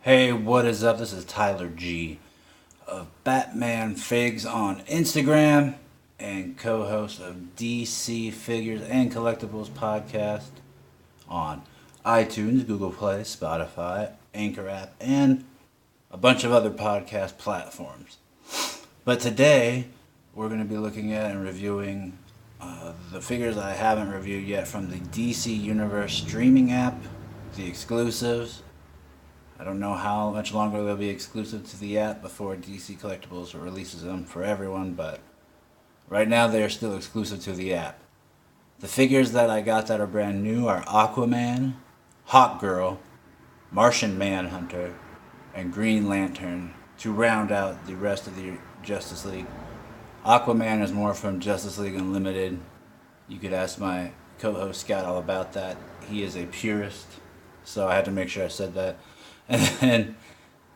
Hey, what is up? This is Tyler G of Batman Figs on Instagram and co-host of DC Figures and Collectibles podcast on iTunes, Google Play, Spotify, Anchor app, and a bunch of other podcast platforms. But today, we're going to be looking at and reviewing the figures I haven't reviewed yet from the DC Universe streaming app, the exclusives. I don't know how much longer they'll be exclusive to the app before DC Collectibles releases them for everyone, but right now they are still exclusive to the app. The figures that I got that are brand new are Aquaman, Hawkgirl, Martian Manhunter, and Green Lantern to round out the rest of the Justice League. Aquaman is more from Justice League Unlimited. You could ask my co-host Scott all about that. He is a purist, so I had to make sure I said that. And then,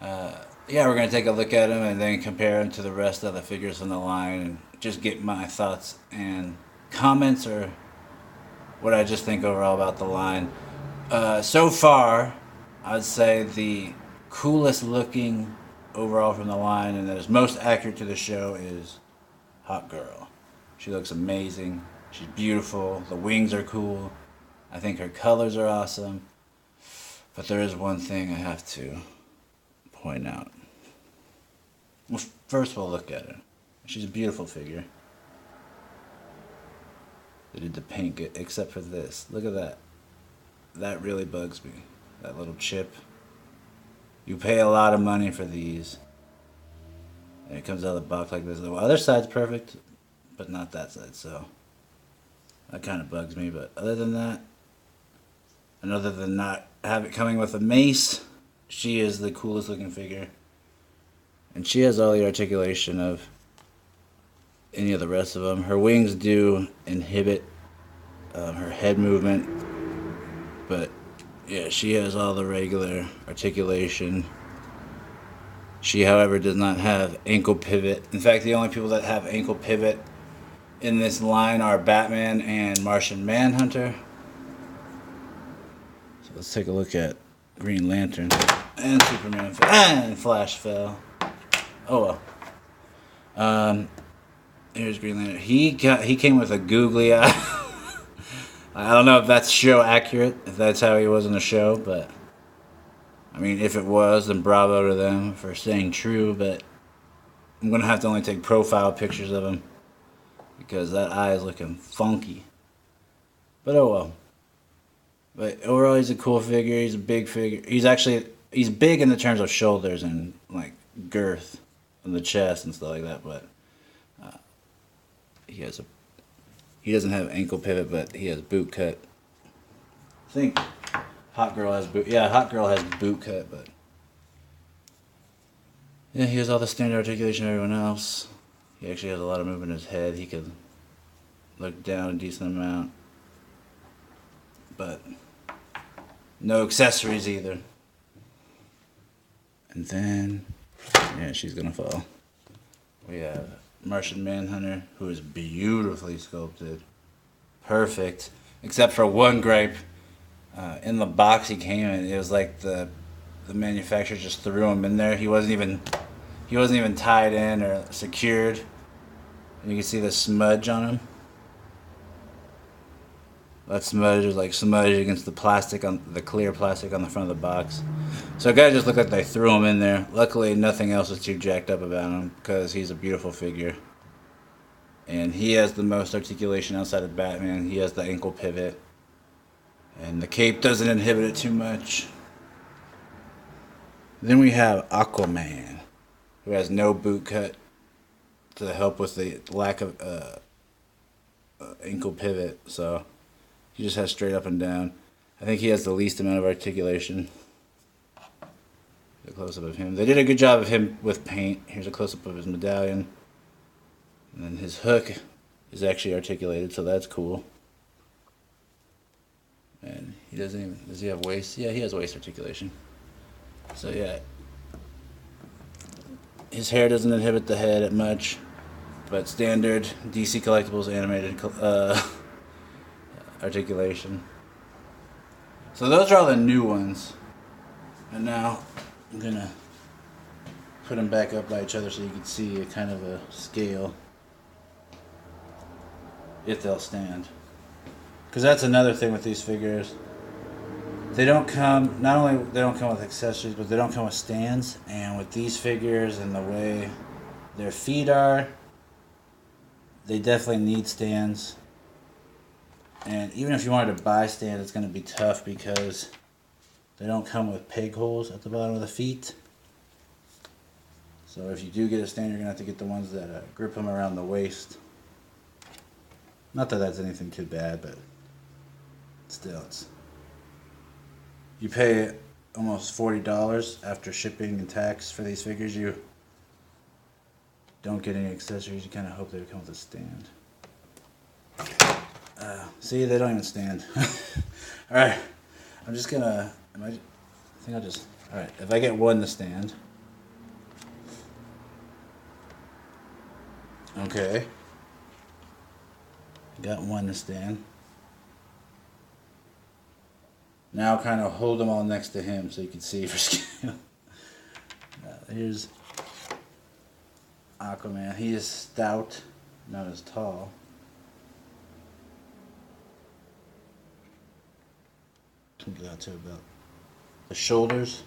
we're going to take a look at him and then compare him to the rest of the figures in the line and just get my thoughts and comments or what I just think overall about the line. So far, I'd say the coolest looking overall from the line and that is most accurate to the show is Hawkgirl. She looks amazing. She's beautiful. The wings are cool. I think her colors are awesome. But there is one thing I have to point out. Well, first we'll look at her. She's a beautiful figure. They did the paint good, except for this. Look at that. That really bugs me. That little chip. You pay a lot of money for these. And it comes out of the box like this. The other side's perfect, but not that side, so that kind of bugs me. But other than that, and other than not have it coming with a mace, she is the coolest looking figure. And she has all the articulation of any of the rest of them. Her wings do inhibit her head movement. But yeah, she has all the regular articulation. She, however, does not have ankle pivot. In fact, the only people that have ankle pivot in this line are Batman and Martian Manhunter. Let's take a look at Green Lantern and Superman and Flash fell. Oh well. Here's Green Lantern. He came with a googly eye. I don't know if that's show accurate, if that's how he was in the show, but I mean, if it was, then bravo to them for staying true. But I'm gonna have to only take profile pictures of him because that eye is looking funky. But oh well. But overall, he's a cool figure. He's a big figure. He's big in the terms of shoulders and like girth on the chest and stuff like that. But he doesn't have ankle pivot, but he has boot cut. I think Hawkgirl has boot. Yeah, Hawkgirl has boot cut, but yeah, he has all the standard articulation of everyone else. He actually has a lot of movement in his head. He could look down a decent amount, but no accessories either. And then, yeah, she's gonna fall. We have Martian Manhunter, who is beautifully sculpted. Perfect. Except for one gripe. In the box he came in, it was like the manufacturer just threw him in there. He wasn't even tied in or secured. And you can see the smudge on him. That smudge is like smudge against the plastic on the clear plastic on the front of the box. So it kind of just looked like they threw him in there. Luckily, nothing else is too jacked up about him because he's a beautiful figure. And he has the most articulation outside of Batman. He has the ankle pivot. And the cape doesn't inhibit it too much. Then we have Aquaman, who has no boot cut to help with the lack of ankle pivot. So he just has straight up and down. I think he has the least amount of articulation. A close-up of him. They did a good job of him with paint. Here's a close-up of his medallion. And then his hook is actually articulated, so that's cool. And he doesn't even... Does he have waist? Yeah, he has waist articulation. So yeah. His hair doesn't inhibit the head much. But standard DC Collectibles animated articulation. So those are all the new ones. And now I'm gonna put them back up by each other so you can see a kind of a scale, if they'll stand. Because that's another thing with these figures. They don't come, not only they don't come with accessories, but they don't come with stands. And with these figures and the way their feet are, they definitely need stands. And even if you wanted to buy stands, it's going to be tough because they don't come with peg holes at the bottom of the feet. So if you do get a stand, you're going to have to get the ones that grip them around the waist. Not that that's anything too bad, but still, you pay almost $40 after shipping and tax for these figures. You don't get any accessories. You kind of hope they come with a stand. See, they don't even stand. Alright, I'm just gonna, I think I'll just, alright, if I get one to stand. Okay. Got one to stand. Now kind of hold them all next to him so you can see for scale. Here's Aquaman. He is stout, not as tall. Get out to about the shoulders.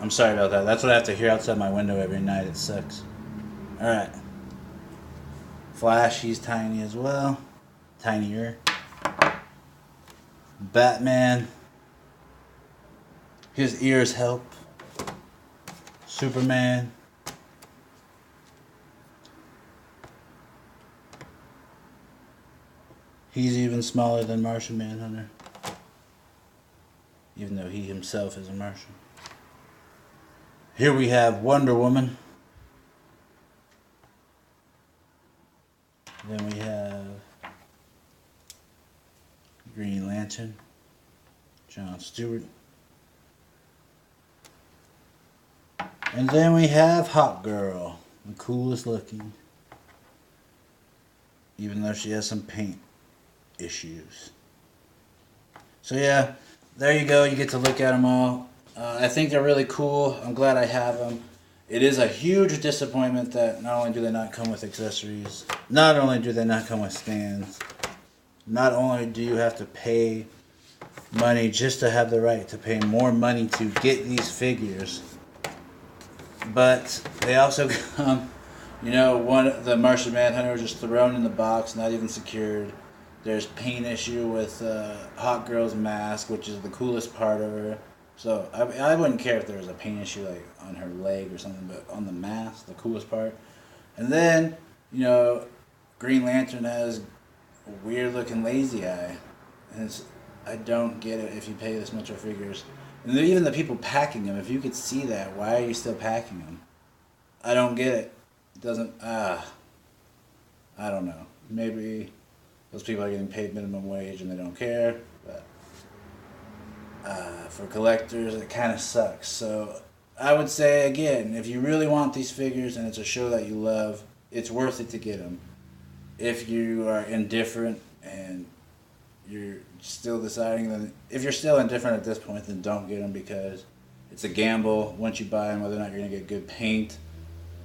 I'm sorry about that. That's what I have to hear outside my window every night. It sucks. Alright. Flash, he's tiny as well. Tinier. Batman. His ears help. Superman. He's even smaller than Martian Manhunter. Even though he himself is a Martian. Here we have Wonder Woman. Then we have Green Lantern. John Stewart. And then we have Hot Girl. The coolest looking. Even though she has some paint issues. So yeah, there you go. You get to look at them all. I think they're really cool. I'm glad I have them. It is a huge disappointment that not only do they not come with accessories, not only do they not come with stands, not only do you have to pay money just to have the right to pay more money to get these figures, but they also come, you know, the Martian Manhunter just thrown in the box, not even secured. There's paint issue with Hot Girl's mask, which is the coolest part of her. So I wouldn't care if there was a paint issue like on her leg or something, but on the mask, the coolest part. And then, you know, Green Lantern has a weird looking lazy eye. And I don't get it if you pay this much for figures. And even the people packing them, if you could see that, why are you still packing them? I don't get it. It doesn't, I don't know. Maybe those people are getting paid minimum wage and they don't care, but for collectors, it kind of sucks. So I would say, again, if you really want these figures and it's a show that you love, it's worth it to get them. If you are indifferent and you're still deciding, then if you're still indifferent at this point, then don't get them because it's a gamble once you buy them whether or not you're going to get good paint.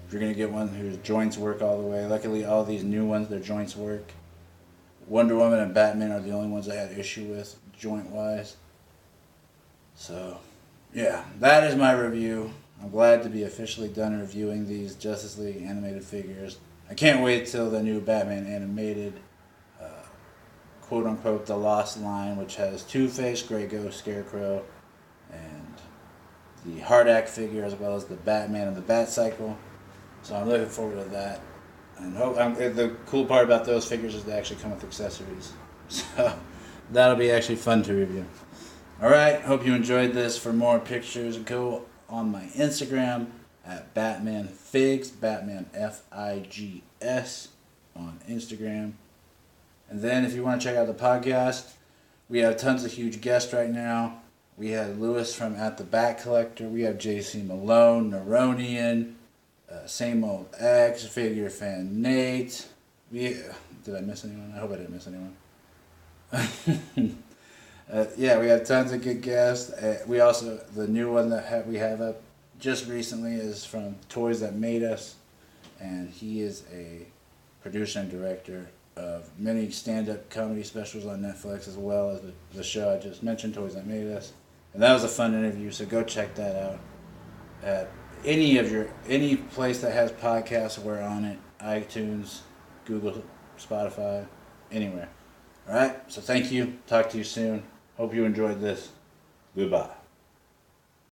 If you're going to get one whose joints work all the way. Luckily, all these new ones, their joints work. Wonder Woman and Batman are the only ones I had issue with joint-wise. So, yeah, that is my review. I'm glad to be officially done reviewing these Justice League animated figures. I can't wait till the new Batman animated, quote-unquote, The Lost Line, which has Two-Face, Grey Ghost, Scarecrow, and the Hardak figure, as well as the Batman and the Bat Cycle. So I'm looking forward to that. And the cool part about those figures is they actually come with accessories. So that'll be actually fun to review. Alright, hope you enjoyed this. For more pictures, go on my Instagram at BatmanFigs, Batman F-I-G-S on Instagram. And then if you want to check out the podcast, we have tons of huge guests right now. We have Lewis from At the Bat Collector. We have JC Malone, Neronian, Same Old X, Figure Fan Nate. Did I miss anyone? I hope I didn't miss anyone. Yeah, we have tons of good guests. We also, the new one that we have up just recently is from Toys That Made Us, and he is a producer and director of many stand-up comedy specials on Netflix, as well as the show I just mentioned, Toys That Made Us. And that was a fun interview, so go check that out at any place that has podcasts. We're on it: iTunes, Google, Spotify, anywhere. All right, so thank you. Talk to you soon. Hope you enjoyed this. Goodbye.